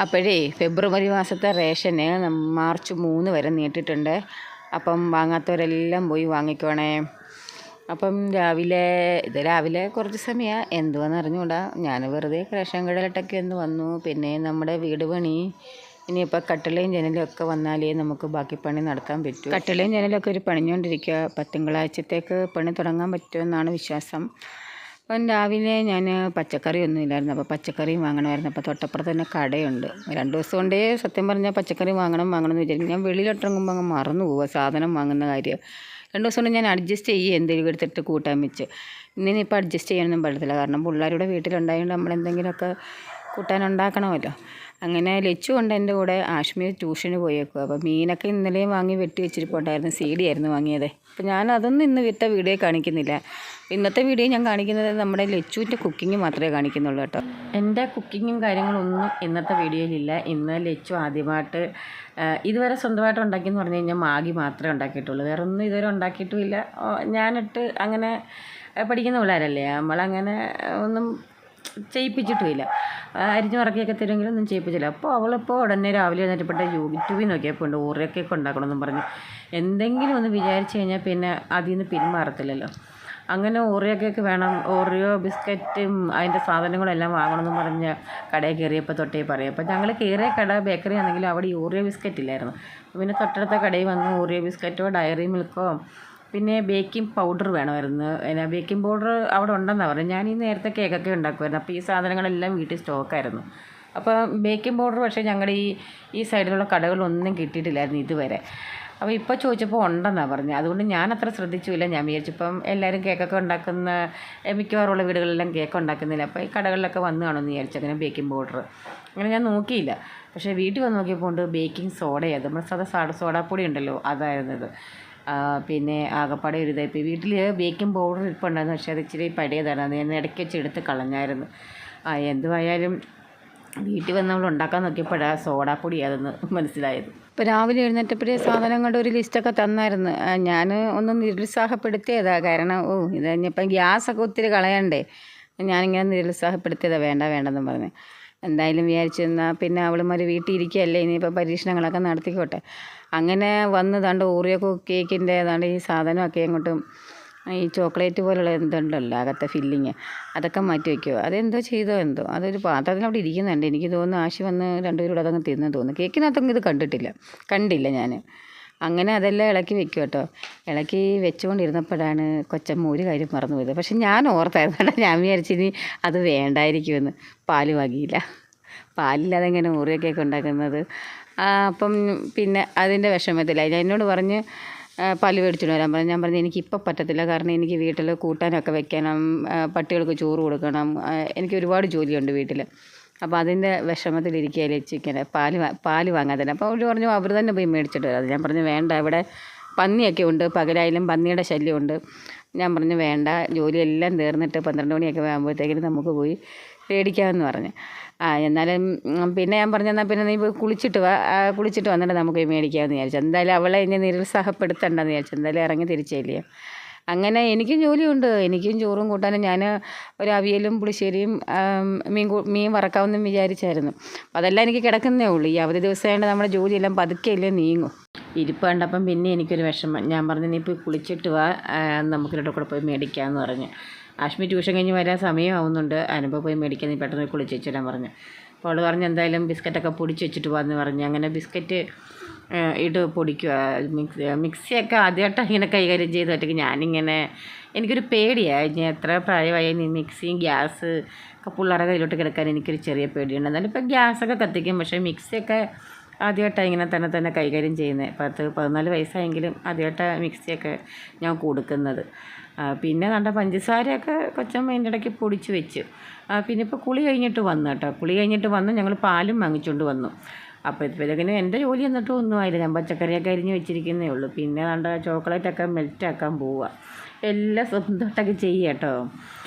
അപ്പോഴേ ഫെബ്രുവരി മാസത്തെ ration March 3 വരെ നീട്ടിട്ടുണ്ട്. അപ്പം വാങ്ങാത്തവരെല്ലാം പോയി വാങ്ങിക്കോണേ. അപ്പം രാവിലെ കുറച്ച് സമയം എന്തുവാന്ന് അറിഞ്ഞുകൂടാ, ഞാൻ വെറുതെ റേഷൻ കടയിലിട്ടൊക്കെ ഒന്ന് വന്നു. പിന്നെ നമ്മുടെ വീട് പണി ഇനിയിപ്പോൾ കട്ടിളയും ജനലും ഒക്കെ വന്നാലേ നമുക്ക് ബാക്കി പണി നടത്താൻ പറ്റൂ. കട്ടിളയും ജനലൊക്കെ ഒരു പണിഞ്ഞുകൊണ്ടിരിക്കുക. തിങ്കളാഴ്ചത്തേക്ക് പണി തുടങ്ങാൻ പറ്റുമെന്നാണ് വിശ്വാസം. അപ്പം രാവിലെ ഞാൻ പച്ചക്കറി ഒന്നും ഇല്ലായിരുന്നു, അപ്പോൾ പച്ചക്കറിയും വാങ്ങണമായിരുന്നു. അപ്പോൾ തൊട്ടപ്പുറത്ത് തന്നെ കടയുണ്ട്. 2 ദിവസം കൊണ്ടേ സത്യം പറഞ്ഞാൽ പച്ചക്കറി വാങ്ങണം എന്ന് വിചാരിക്കും. ഞാൻ വെളിയിലിട്ടിറങ്ങുമ്പോൾ അങ്ങ് മറന്നു പോവുക സാധനം വാങ്ങുന്ന കാര്യം. 2 ദിവസം കൊണ്ട് ഞാൻ അഡ്ജസ്റ്റ് എന്തെങ്കിലും എടുത്തിട്ട് കൂട്ടാൻ വെച്ച്. ഇന്നിപ്പോൾ അഡ്ജസ്റ്റ് ചെയ്യാനൊന്നും പറ്റത്തില്ല, കാരണം പിള്ളേരുടെ വീട്ടിലുണ്ടായതുകൊണ്ട് നമ്മൾ എന്തെങ്കിലുമൊക്കെ കൂട്ടാൻ ഉണ്ടാക്കണമല്ലോ. അങ്ങനെ ലച്ചു കൊണ്ട് എൻ്റെ കൂടെ ആശ്മി ട്യൂഷന് പോയേക്കുക. അപ്പോൾ മീനൊക്കെ ഇന്നലെയും വാങ്ങി വെട്ടി വെച്ചിരിപ്പുണ്ടായിരുന്നു. CD ആയിരുന്നു വാങ്ങിയത്. അപ്പോൾ ഞാൻ അതൊന്നും ഇന്ന് വിട്ട വീഡിയോ കാണിക്കുന്നില്ല. ഇന്നത്തെ വീഡിയോ ഞാൻ കാണിക്കുന്നത് നമ്മുടെ ലച്ചുവിൻ്റെ കുക്കിംഗ് മാത്രമേ കാണിക്കുന്നുള്ളൂ കേട്ടോ. എൻ്റെ കുക്കിങ്ങും കാര്യങ്ങളൊന്നും ഇന്നത്തെ വീഡിയോയിലില്ല. ഇന്ന് ലച്ചു ആദ്യമായിട്ട് ഇതുവരെ സ്വന്തമായിട്ട് ഉണ്ടാക്കിയെന്ന് പറഞ്ഞു കഴിഞ്ഞാൽ മാഗി മാത്രമേ ഉണ്ടാക്കിയിട്ടുള്ളൂ. വേറെ ഒന്നും ഇതുവരെ ഉണ്ടാക്കിയിട്ടുമില്ല. ഞാനിട്ട് അങ്ങനെ പഠിക്കുന്ന പിള്ളേരല്ലേ, നമ്മളങ്ങനെ ഒന്നും ചെയ്യിപ്പിച്ചിട്ടുമില്ല. അരിഞ്ഞു മറക്കിയൊക്കെ തരുമെങ്കിലും ഒന്നും ചെയ്യിപ്പിച്ചില്ല. അപ്പോൾ അവളിപ്പോൾ ഉടനെ രാവിലെ എഴുന്നേറ്റപ്പെട്ട യൂട്യൂബിൽ നോക്കിയപ്പോൾ ഉണ്ട് ഓറിയോ കേക്ക് ഉണ്ടാക്കണമെന്നും പറഞ്ഞ്. എന്തെങ്കിലും ഒന്ന് വിചാരിച്ചു കഴിഞ്ഞാൽ പിന്നെ അതിൽ നിന്ന് പിന്മാറത്തില്ലല്ലോ. അങ്ങനെ ഓറിയോ കേക്ക് വേണം, ഓറിയോ ബിസ്ക്കറ്റും അതിൻ്റെ സാധനങ്ങളെല്ലാം വാങ്ങണമെന്ന് പറഞ്ഞ് കടയിൽ കയറിയപ്പോൾ തൊട്ടേ പറയും. അപ്പോൾ ഞങ്ങൾ കയറിയ കട ബേക്കറി ആണെങ്കിലും അവിടെ ഈ ഓറിയോ ബിസ്ക്കറ്റ് ഇല്ലായിരുന്നു. പിന്നെ തൊട്ടടുത്ത കടയിൽ വന്ന് ഓറിയോ ബിസ്ക്കറ്റോ ഡയറി മിൽക്കോ പിന്നെ ബേക്കിംഗ് പൗഡർ വേണമായിരുന്നു. ബേക്കിംഗ് പൗഡർ അവിടെ ഉണ്ടെന്നാണ് പറഞ്ഞത്. ഞാൻ ഈ നേരത്തെ കേക്കൊക്കെ ഉണ്ടാക്കുമായിരുന്നു. അപ്പോൾ ഈ സാധനങ്ങളെല്ലാം വീട്ടിൽ സ്റ്റോക്കായിരുന്നു. അപ്പോൾ ബേക്കിംഗ് പൗഡർ പക്ഷേ ഞങ്ങളുടെ ഈ സൈഡിലുള്ള കടകളിലൊന്നും കിട്ടിയിട്ടില്ലായിരുന്നു ഇതുവരെ. അപ്പോൾ ഇപ്പോൾ ചോദിച്ചപ്പോൾ ഉണ്ടെന്നാണ് പറഞ്ഞത്. അതുകൊണ്ട് ഞാൻ അത്ര ശ്രദ്ധിച്ചില്ല. ഞാൻ വിചാരിച്ചിപ്പം എല്ലാവരും കേക്കൊക്കെ ഉണ്ടാക്കുന്ന മിക്കവാറുള്ള വീടുകളിലെല്ലാം കേക്ക് ഉണ്ടാക്കുന്നില്ല, അപ്പോൾ ഈ കടകളിലൊക്കെ വന്ന് കാണുമെന്ന് വിചാരിച്ചു. അങ്ങനെ ബേക്കിംഗ് പൗഡർ അങ്ങനെ ഞാൻ നോക്കിയില്ല. പക്ഷേ വീട്ടിൽ വന്ന് നോക്കിയപ്പോൾ ഉണ്ട് ബേക്കിംഗ് സോഡയാണ്. നമ്മൾ സോഡാപ്പൊടി ഉണ്ടല്ലോ, അതായിരുന്നത്. പിന്നെ ആകപ്പാടെ ഒരു ഇതായിപ്പോൾ വീട്ടിൽ ബേക്കിംഗ് പൗഡർ ഇരിപ്പുണ്ടായിരുന്നു. പക്ഷേ അത് ഇച്ചിരി പഴയതാണ്. അത് ഞാൻ ഇടയ്ക്ക് വെച്ച് എടുത്ത് കളഞ്ഞായിരുന്നു. എന്തുമായാലും വീട്ടിൽ വന്ന് നമ്മൾ ഉണ്ടാക്കാൻ നോക്കിയപ്പോഴാണ് സോഡാപ്പൊടി അതെന്ന് മനസ്സിലായത്. ഇപ്പോൾ രാവിലെ എഴുന്നേറ്റപ്പോഴേ സാധനങ്ങളുടെ ഒരു ലിസ്റ്റൊക്കെ തന്നായിരുന്നു. ഞാൻ ഒന്ന് നിരുത്സാഹപ്പെടുത്തിയതാണ്. കാരണം ഇത് കഴിഞ്ഞപ്പം ഗ്യാസൊക്കെ ഒത്തിരി കളയണ്ടേ, ഞാനിങ്ങനെ നിരുത്സാഹപ്പെടുത്തിയതാണ് വേണ്ടെന്ന് പറഞ്ഞ്. എന്തായാലും വിചാരിച്ചെന്നാൽ പിന്നെ അവളുമാർ വീട്ടിൽ ഇരിക്കുകയല്ലേ, ഇനിയിപ്പോൾ പരീക്ഷണങ്ങളൊക്കെ നടത്തിക്കോട്ടെ. അങ്ങനെ വന്ന് ദാണ്ട് ഓറിയോ കേക്കിൻ്റെ ഏതാണ്ട് ഈ സാധനമൊക്കെ അങ്ങോട്ടും ഈ ചോക്ലേറ്റ് പോലുള്ള എന്തുണ്ടല്ലോ അകത്തെ ഫില്ലിങ്, അതൊക്കെ മാറ്റി വയ്ക്കുമോ, അതെന്തോ ചെയ്തോ എന്തോ, അതൊരു പാത്രത്തിന് അവിടെ ഇരിക്കുന്നുണ്ട്. എനിക്ക് തോന്നുന്നു ആശി വന്ന് 2 പേരും അതങ്ങ് തിന്നു തോന്നുന്നു. കേക്കിനകത്തൊന്നും ഇത് കണ്ടില്ല ഞാൻ. അങ്ങനെ അതെല്ലാം ഇളക്കി വെക്കും കേട്ടോ. ഇളക്കി വെച്ചുകൊണ്ടിരുന്നപ്പോഴാണ് കൊച്ചമ്മ ഒരു കാര്യം മറന്നു പോയത്. പക്ഷെ ഞാൻ ഓർത്തായിരുന്നു, ഞാൻ വിചാരിച്ചിനി അത് വേണ്ടായിരിക്കുമെന്ന്. പാല് വാങ്ങിയില്ല. പാലില്ലാതെ എങ്ങനെ ഓറിയോ കേക്ക് ഉണ്ടാക്കുന്നത്. അപ്പം പിന്നെ അതിൻ്റെ വിഷമത്തിലായി. ഞാൻ എന്നോട് പറഞ്ഞ് പാല് മേടിച്ചിട്ട് വരാൻ പറഞ്ഞു. ഞാൻ പറഞ്ഞു എനിക്കിപ്പോൾ പറ്റത്തില്ല, കാരണം എനിക്ക് വീട്ടിൽ കൂട്ടാനൊക്കെ വെക്കണം, പട്ടികൾക്ക് ചോറ് കൊടുക്കണം, എനിക്ക് ഒരുപാട് ജോലിയുണ്ട് വീട്ടിൽ. അപ്പോൾ അതിൻ്റെ വിഷമത്തിലിരിക്കുകയല്ലേ ചിക്കൻ പാല് വാങ്ങാൻ തന്നെ. അപ്പോൾ അവർ പറഞ്ഞു അവർ തന്നെ പോയി മേടിച്ചിട്ട് വരാം. ഞാൻ പറഞ്ഞു വേണ്ട, ഇവിടെ പന്നിയൊക്കെ ഉണ്ട്, പകലായാലും പന്നിയുടെ ശല്യമുണ്ട്. ഞാൻ പറഞ്ഞു വേണ്ട, ജോലിയെല്ലാം തീർന്നിട്ട് 12 മണിയൊക്കെ ആകുമ്പോഴത്തേക്കിന് നമുക്ക് പോയി മേടിക്കാമെന്ന് പറഞ്ഞു. എന്നാലും പിന്നെ ഞാൻ പറഞ്ഞു എന്നാൽ പിന്നെ നീ പോയി കുളിച്ചിട്ട് വന്നിട്ട് നമുക്ക് പോയി മേടിക്കാമെന്ന് വിചാരിച്ചു. എന്തായാലും അവളെ ഇനി നിരുത്സാഹപ്പെടുത്തണ്ടെന്ന് വിചാരിച്ചു. എന്തായാലും ഇറങ്ങി തിരിച്ചില്ലേ. അങ്ങനെ എനിക്കും ജോലിയുണ്ട്, എനിക്കും ചോറും കൂട്ടാനും. ഞാൻ ഒരു അവിയലും പുളിശ്ശേരിയും മീൻ വറക്കാമെന്നും വിചാരിച്ചായിരുന്നു. അപ്പോൾ അതെല്ലാം എനിക്ക് കിടക്കുന്നേ ഉള്ളൂ. ഈ അവധി ദിവസമായതുകൊണ്ട് നമ്മുടെ ജോലിയെല്ലാം പതുക്കെയല്ലേ നീങ്ങും. ഇരിപ്പ് കണ്ടപ്പം പിന്നെ എനിക്കൊരു വിഷമം. ഞാൻ പറഞ്ഞു നീ പോയി കുളിച്ചിട്ട് വാ, നമുക്ക് 2 കൂടെ പോയി മേടിക്കാമെന്ന് പറഞ്ഞു. ആശ്മി ട്യൂഷൻ കഴിഞ്ഞ് വരാൻ സമയമാവുന്നുണ്ട്, അതിനിപ്പോൾ പോയി മേടിക്കാൻ നീ പെട്ടെന്ന് കുളിച്ച് വെച്ചിടാൻ പറഞ്ഞു. അപ്പോൾ അവൾ പറഞ്ഞു എന്തായാലും ബിസ്ക്കറ്റൊക്കെ പൊടിച്ച് വെച്ചിട്ട് പോകാമെന്ന് പറഞ്ഞു. അങ്ങനെ ബിസ്ക്കറ്റ് ഇട്ട് പൊടിക്കുക. മിക്സിയൊക്കെ ആദ്യമായിട്ടാണ് ഇങ്ങനെ കൈകാര്യം ചെയ്ത് പറ്റുക. ഞാനിങ്ങനെ എനിക്കൊരു പേടിയാണ്. ഞാൻ എത്ര പ്രായമായി മിക്സിയും ഗ്യാസ് ഒക്കെ പിള്ളേരുടെ കയ്യിലോട്ട് കിടക്കാൻ എനിക്കൊരു ചെറിയ പേടിയുണ്ട്. എന്നാലും ഇപ്പോൾ ഗ്യാസൊക്കെ കത്തിക്കും, പക്ഷേ മിക്സിയൊക്കെ ആദ്യമായിട്ടാണ് ഇങ്ങനെ തന്നെ കൈകാര്യം ചെയ്യുന്നത്. 14 വയസ്സായെങ്കിലും ആദ്യമായിട്ടാണ് മിക്സിയൊക്കെ ഞാൻ കൊടുക്കുന്നത്. പിന്നെ കണ്ട പഞ്ചസാരയൊക്കെ കൊച്ചമ്മ അതിൻ്റെ ഇടയ്ക്ക് പൊടിച്ച് വെച്ച്. പിന്നെ ഇപ്പോൾ കുളി കഴിഞ്ഞിട്ട് വന്നു കേട്ടോ. കുളി കഴിഞ്ഞിട്ട് വന്ന് ഞങ്ങൾ പാലും വാങ്ങിച്ചുകൊണ്ട് വന്നു. അപ്പോഴത്തേക്കിന് എൻ്റെ ജോലി എന്നിട്ടും ഒന്നും ആയില്ല. ഞാൻ പച്ചക്കറിയൊക്കെ അരിഞ്ഞ് വെച്ചിരിക്കുന്നേ ഉള്ളൂ. പിന്നെ കണ്ട ചോക്ലേറ്റൊക്കെ മെൽറ്റാക്കാൻ പോവുക. എല്ലാം സ്വന്തമായിട്ടൊക്കെ ചെയ്യുക കേട്ടോ.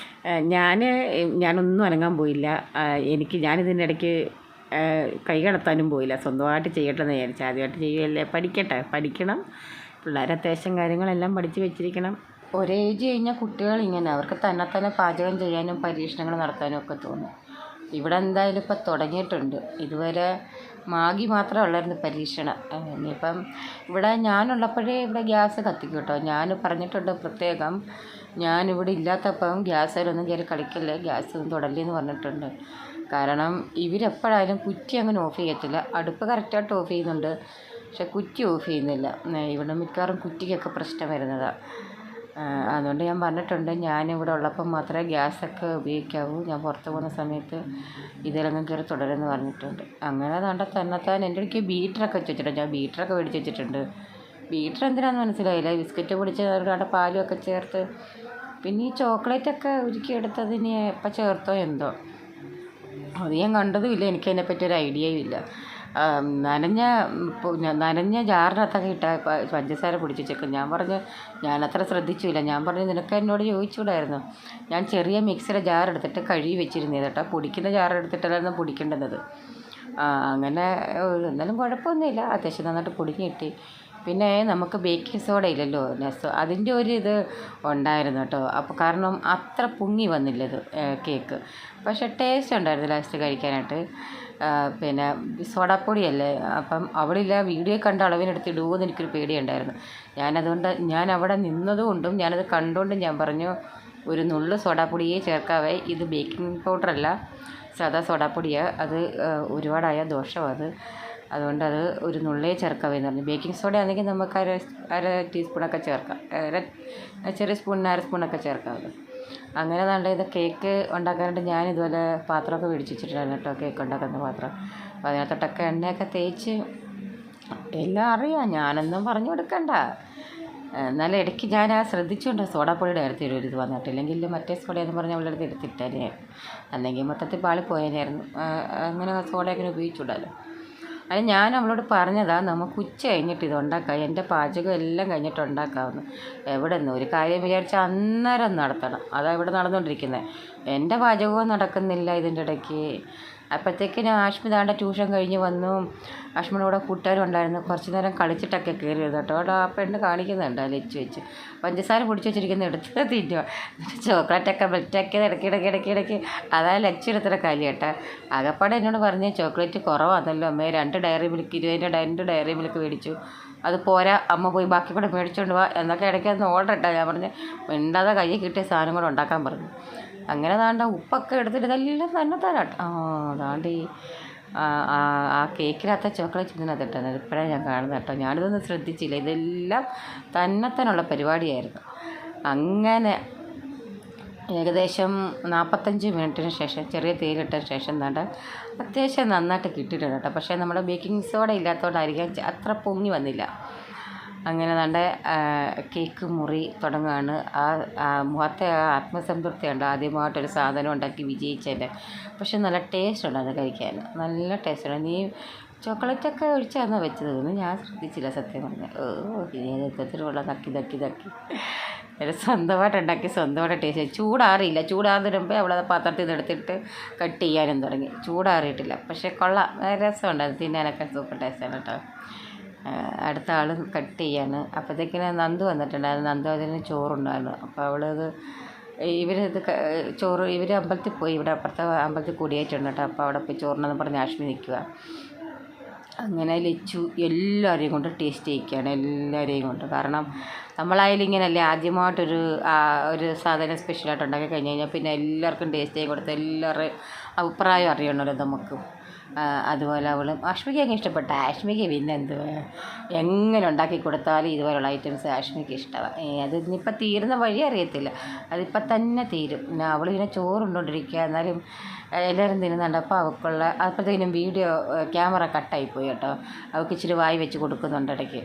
ഞാനൊന്നും അനങ്ങാൻ പോയില്ല. ഞാനിതിൻ്റെ ഇടയ്ക്ക് കൈ കടത്താനും പോയില്ല. സ്വന്തമായിട്ട് ചെയ്യട്ടെ എന്ന് വിചാരിച്ചു. ആദ്യമായിട്ട് ചെയ്യുകയല്ലേ, പഠിക്കണം. പിള്ളേർ അത്യാവശ്യം കാര്യങ്ങളെല്ലാം പഠിച്ച് വെച്ചിരിക്കണം. ഒരേജ് കഴിഞ്ഞ കുട്ടികൾ ഇങ്ങനെ അവർക്ക് തന്നെ പാചകം ചെയ്യാനും പരീക്ഷണങ്ങൾ നടത്താനും ഒക്കെ തോന്നും. ഇവിടെ എന്തായാലും ഇപ്പം തുടങ്ങിയിട്ടുണ്ട്. ഇതുവരെ മാഗി മാത്രമേ ഉള്ളായിരുന്നു പരീക്ഷണം. ഇനിയിപ്പം ഇവിടെ ഞാനുള്ളപ്പോഴേ ഇവിടെ ഗ്യാസ് കത്തിക്കും കേട്ടോ. ഞാൻ പറഞ്ഞിട്ടുണ്ട് പ്രത്യേകം, ഞാനിവിടെ ഇല്ലാത്തപ്പം ഗ്യാസിലൊന്നും കയറി കളിക്കല്ലേ, ഗ്യാസ് ഒന്നും തൊടല്ലേന്ന് പറഞ്ഞിട്ടുണ്ട്. കാരണം ഇവരെപ്പോഴായാലും കുറ്റി അങ്ങനെ ഓഫ് ചെയ്യത്തില്ല. അടുപ്പ് കറക്റ്റായിട്ട് ഓഫ് ചെയ്യുന്നുണ്ട്, പക്ഷെ കുറ്റി ഓഫ് ചെയ്യുന്നില്ല. ഇവിടെ മിക്കവാറും കുറ്റിക്കൊക്കെ പ്രശ്നം വരുന്നതാണ്. അതുകൊണ്ട് ഞാൻ പറഞ്ഞിട്ടുണ്ട്, ഞാനിവിടെ ഉള്ളപ്പം മാത്രമേ ഗ്യാസൊക്കെ ഉപയോഗിക്കാവൂ, ഞാൻ പുറത്ത് പോകുന്ന സമയത്ത് ഇതിലങ്ങ് കയറി തുടരുമെന്ന് പറഞ്ഞിട്ടുണ്ട്. അങ്ങനെ തന്നെത്താൻ എൻ്റെ അടുക്ക് ബീറ്ററൊക്കെ വെച്ച് വെച്ചിട്ടുണ്ട്. ഞാൻ ബീറ്ററൊക്കെ മേടിച്ച് വെച്ചിട്ടുണ്ട്. ബീറ്റർ എന്തിനാണെന്ന് മനസ്സിലായില്ല. ബിസ്ക്കറ്റ് പൊടിച്ച് അവിടെ പാലുമൊക്കെ ചേർത്ത്, പിന്നെ ഈ ചോക്ലേറ്റൊക്കെ ഉരുക്കിയെടുത്തതിന് എപ്പോൾ ചേർത്തോ എന്തോ, അത് ഞാൻ കണ്ടതുമില്ല. എനിക്കതിനെപ്പറ്റി ഒരു ഐഡിയയും ഇല്ല. നനഞ്ഞ ജാറിനകത്തൊക്കെ ഇട്ട പഞ്ചസാര പൊടിച്ച് വെച്ചേക്കും. ഞാൻ പറഞ്ഞു, ഞാനത്ര ശ്രദ്ധിച്ചില്ല. ഞാൻ പറഞ്ഞു, നിനക്ക് എന്നോട് ചോദിച്ചുകൂടായിരുന്നു. ഞാൻ ചെറിയ മിക്സിയുടെ ജാർ എടുത്തിട്ട് കഴുകി വെച്ചിരുന്നത് കേട്ടോ. പൊടിക്കുന്ന ജാർ എടുത്തിട്ടല്ലായിരുന്നു പൊടിക്കേണ്ടത്. അങ്ങനെ എന്നാലും കുഴപ്പമൊന്നുമില്ല, അത്യാവശ്യം നന്നായിട്ട് പൊടിഞ്ഞ് കിട്ടി. പിന്നെ നമുക്ക് ബേക്കിംഗ് സോഡ ഇല്ലല്ലോ, അതിൻ്റെ ഒരു ഇത് ഉണ്ടായിരുന്നു കേട്ടോ. അപ്പോൾ കാരണം അത്ര പൊങ്ങി വന്നില്ലത് കേക്ക്, പക്ഷേ ടേസ്റ്റ് ഉണ്ടായിരുന്നു ലാസ്റ്റ് കഴിക്കാനായിട്ട്. പിന്നെ സോഡാപ്പൊടിയല്ലേ, അപ്പം അവളില്ല വീഡിയോ കണ്ട അളവിനെടുത്ത് ഇടുമോയെന്ന് എനിക്കൊരു പേടിയുണ്ടായിരുന്നു. ഞാൻ അവിടെ നിന്നതുകൊണ്ടും ഞാനത് കണ്ടുകൊണ്ടും ഞാൻ പറഞ്ഞു, ഒരു നുള്ളു സോഡാപ്പൊടിയേ ചേർക്കാവേ, ഇത് ബേക്കിംഗ് പൗഡറല്ല, സാധാ സോഡാപ്പൊടിയാണ്, അത് ഒരുപാടായ ദോഷമാണ്. അതുകൊണ്ട് അത് ഒരു നുള്ളേ ചേർക്കാമെന്ന് പറഞ്ഞു. ബേക്കിംഗ് സോഡ ആണെങ്കിൽ നമുക്ക് അര ടീസ്പൂണൊക്കെ ചേർക്കാം, ചെറിയ സ്പൂണിന് അര സ്പൂണൊക്കെ ചേർക്കാമല്ലോ. അങ്ങനെ നല്ല ഇത് കേക്ക് ഉണ്ടാക്കാനായിട്ട് ഞാൻ ഇതുപോലെ പാത്രമൊക്കെ മേടിച്ച് വെച്ചിട്ടുണ്ടായിരുന്നു കേട്ടോ, കേക്ക് ഉണ്ടാക്കുന്ന പാത്രം. അപ്പോൾ അതിനകത്തോട്ടൊക്കെ എണ്ണയൊക്കെ തേച്ച് എല്ലാം അറിയാം, ഞാനൊന്നും പറഞ്ഞു കൊടുക്കണ്ട. എന്നാലും ഇടയ്ക്ക് ഞാൻ ശ്രദ്ധിച്ചുകൊണ്ട് സോഡാപ്പൊടിയുടെ അടുത്ത് ഒരു ഇത് വന്നിട്ടില്ലെങ്കിൽ മറ്റേ സോഡയെന്ന് പറഞ്ഞാൽ അവളുടെ അടുത്ത് എടുത്തിട്ടേ, അല്ലെങ്കിൽ മൊത്തത്തിൽ പാളിപ്പോയതായിരുന്നു. അങ്ങനെ സോഡയൊക്കെ ഉപയോഗിച്ചുകൂടാലോ. അത് ഞാൻ അവളോട് പറഞ്ഞതാണ്, നമുക്ക് ഉച്ച കഴിഞ്ഞിട്ട് ഇത് ഉണ്ടാക്കാം, എൻ്റെ പാചകം എല്ലാം കഴിഞ്ഞിട്ട് ഉണ്ടാക്കാമെന്ന്. എവിടെ നിന്ന് ഒരു കാര്യം വിചാരിച്ചാൽ അന്നേരം നടത്തണം, അതാണ് ഇവിടെ നടന്നുകൊണ്ടിരിക്കുന്നത്. എൻ്റെ പാചകവും നടക്കുന്നില്ല ഇതിൻ്റെ ഇടയ്ക്ക്. അപ്പോഴത്തേക്കിന് ആഷ്മിതാണ്ട് ട്യൂഷൻ കഴിഞ്ഞ് വന്നു. ആഷ്മിയുടെ കൂടെ കൂട്ടുകാരും ഉണ്ടായിരുന്നു. കുറച്ച് നേരം കളിച്ചിട്ടൊക്കെ കയറി വരുന്നു കേട്ടോ. അവിടെ ആ പെണ്ണ് കാണിക്കുന്നുണ്ട് ലച്ച് വെച്ച് പഞ്ചസാര പൊടിച്ച് വെച്ചിരിക്കുന്ന എടുത്ത് തിന്നുക. ചോക്ലേറ്റൊക്കെ മെൽറ്റാക്കിയത് ഇടയ്ക്കിടയ്ക്ക് അതാ ലച്ച് എടുത്തിട്ട് കാലി കേട്ടോ. ആകപ്പാടെ എന്നോട് പറഞ്ഞ് ചോക്ലേറ്റ് കുറവാണല്ലോ അമ്മേ, 2 ഡയറി മിൽക്ക് 2 ഡയറി മിൽക്ക് മേടിച്ചു, അത് പോരാ, അമ്മ പോയി ബാക്കി കൂടെ മേടിച്ചുകൊണ്ട് വാ എന്നൊക്കെ ഇടയ്ക്ക് അതൊന്ന് ഓർഡർ ഇട്ടാൽ. ഞാൻ പറഞ്ഞ് മിണ്ടാതെ കയ്യിൽ കിട്ടിയ സാധനം കൂടെ ഉണ്ടാക്കാൻ പറഞ്ഞു. അങ്ങനെ താണ്ട ഉപ്പൊക്കെ എടുത്തിട്ട് ഇതെല്ലാം തന്നെത്താനാട്ടോ. അതാണ്ട് ആ കേക്കിനകത്ത ചോക്ലേറ്റ് ഇതിനകത്ത് ഇട്ടത് ഇപ്പോഴാണ് ഞാൻ കാണുന്നത് കേട്ടോ. ഞാനിതൊന്നും ശ്രദ്ധിച്ചില്ല, ഇതെല്ലാം തന്നെത്താനുള്ള പരിപാടിയായിരുന്നു. അങ്ങനെ ഏകദേശം 45 മിനിറ്റിന് ശേഷം ചെറിയ തീയിലിട്ടതിന് ശേഷം എന്താണ്ട് അത്യാവശ്യം നന്നായിട്ട് കിട്ടിയിട്ടുണ്ട് കേട്ടോ. പക്ഷേ നമ്മുടെ ബേക്കിംഗ് സോഡ ഇല്ലാത്തതുകൊണ്ടായിരിക്കാം അത്ര പൊങ്ങി വന്നില്ല. അങ്ങനെ നമ്മുടെ കേക്ക് മുറി തുടങ്ങുകയാണ്. മുഖത്തെ ആത്മസംതൃപ്തിയുണ്ട്, ആദ്യമായിട്ടൊരു സാധനം ഉണ്ടാക്കി വിജയിച്ചതിൻ്റെ. പക്ഷെ നല്ല ടേസ്റ്റ് ഉണ്ട് അത് കഴിക്കാൻ, നല്ല ടേസ്റ്റുണ്ട്. നീ ചോക്ലേറ്റൊക്കെ ഒഴിച്ചാണ് വെച്ചത് എന്ന് ഞാൻ ശ്രദ്ധിച്ചില്ല സത്യം പറഞ്ഞാൽ. ഇത്തരത്തിലുള്ള തക്കി സ്വന്തമായിട്ട് ഉണ്ടാക്കി സ്വന്തമായിട്ട് ടേസ്റ്റ്. ചൂടാറിയില്ല, ചൂടാറുമ്പോൾ അവളത് പാത്രത്തിൽ നിന്ന് എടുത്തിട്ട് കട്ട് ചെയ്യാനും തുടങ്ങി. ചൂടാറിയിട്ടില്ല, പക്ഷേ കൊള്ളാം, രസമുണ്ട് അത് തിന്നാനൊക്കെ, സൂപ്പർ ടേസ്റ്റാണ് കേട്ടോ. അടുത്ത ആൾ കട്ട് ചെയ്യാണ്. അപ്പോഴത്തേക്കിന് നന്ദു വന്നിട്ടുണ്ടായിരുന്നു. നന്ദു അതിന് ചോറുണ്ടായിരുന്നു. അപ്പോൾ അവളത് ഇവർ അമ്പലത്തിൽ പോയി, ഇവിടെ അപ്പുറത്തെ അമ്പലത്തിൽ കൂടിയായിട്ടുണ്ട് കേട്ടോ. അപ്പോൾ അവിടെ പോയി ചോറിനെന്ന് പറഞ്ഞ് ആഷ്മി നിൽക്കുക. അങ്ങനെ ലച്ചു എല്ലാവരെയും കൊണ്ട് ടേസ്റ്റ് ചെയ്യിക്കുകയാണ്, എല്ലാവരെയും കൊണ്ട്. കാരണം നമ്മളായാലും ഇങ്ങനെയല്ലേ, ആദ്യമായിട്ടൊരു സാധനം സ്പെഷ്യലായിട്ട് ഉണ്ടാക്കി കഴിഞ്ഞ് കഴിഞ്ഞാൽ പിന്നെ എല്ലാവർക്കും ടേസ്റ്റ് ചെയ്ത് കൊടുത്ത് എല്ലാവരുടെയും അഭിപ്രായം അറിയണമല്ലോ നമുക്ക്. അതുപോലെ അവളും ആഷ്മിക്ക് അങ്ങ് ഇഷ്ടപ്പെട്ട. ആഷ്മിക്ക് പിന്നെ എങ്ങനെ ഉണ്ടാക്കി കൊടുത്താലും ഇതുപോലുള്ള ഐറ്റംസ് ആഷ്മിക്ക് ഇഷ്ടമാണ്. അത് ഇനിയിപ്പോൾ തീരുന്ന വഴി അറിയത്തില്ല, അതിപ്പോൾ തന്നെ തീരും. പിന്നെ അവളിങ്ങനെ ചോറുണ്ടോണ്ടിരിക്കുക, എന്നാലും എല്ലാവരും തിന്നുന്നുണ്ട്. അപ്പോൾ അപ്പോഴത്തേനും ക്യാമറ കട്ടായിപ്പോയി കേട്ടോ. അവൾക്ക് ഇച്ചിരി വായി വെച്ച് കൊടുക്കുന്നുണ്ട് ഇടയ്ക്ക്.